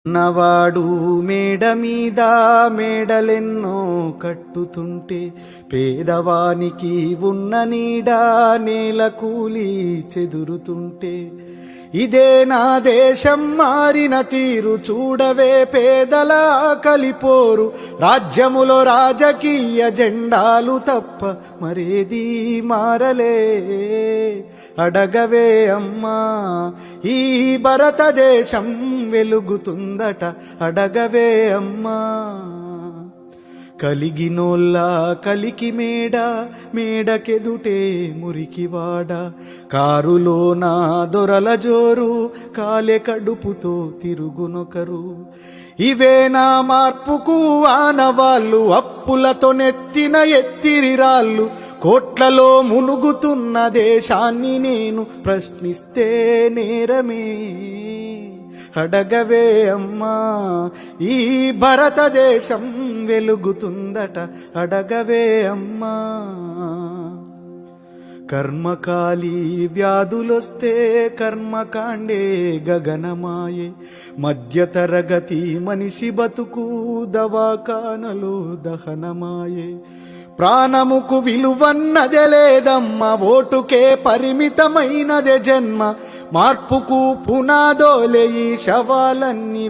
ఉన్నవాడు మేడ మీద మేడలెన్నో కట్టుతుంటే పేదవానికి ఉన్న నీడ నేల కూలి చెదురుతుంటే ఇదే నా దేశం మారిన తీరు చూడవే పేదల కలిపోరు రాజ్యములో రాజకీయ జెండాలు తప్ప మరేది మారలే అడగవే అమ్మా ఈ భారతదేశం వెలుగుతుందట అడగవే అమ్మా కలిగినోళ్ళ కలికి మేడకెదుటే మురికివాడ కారులోన దొరల జోరు కాలే కడుపుతో తిరుగునొకరు ఇవే నా మార్పుకు ఆనవాళ్ళు అప్పులతో నెత్తిన ఎత్తిరిరాళ్ళు కోట్లలో మునుగుతున్న దేశాన్ని నేను ప్రశ్నిస్తే నేరమే అడగవే అమ్మా ఈ భారతదేశం వెలుగుతుందట అడగవే అమ్మా కర్మకాలి వ్యాధులొస్తే కర్మకాండే గగనమాయే మధ్యతరగతి మనిషి బతుకు దవాఖానలో దహనమాయే ప్రాణముకు విలువన్నదే లేదమ్మ ఓటుకే పరిమితమైనదే జన్మ మార్పుకు పునాదోలే ఈ శవాలన్నీ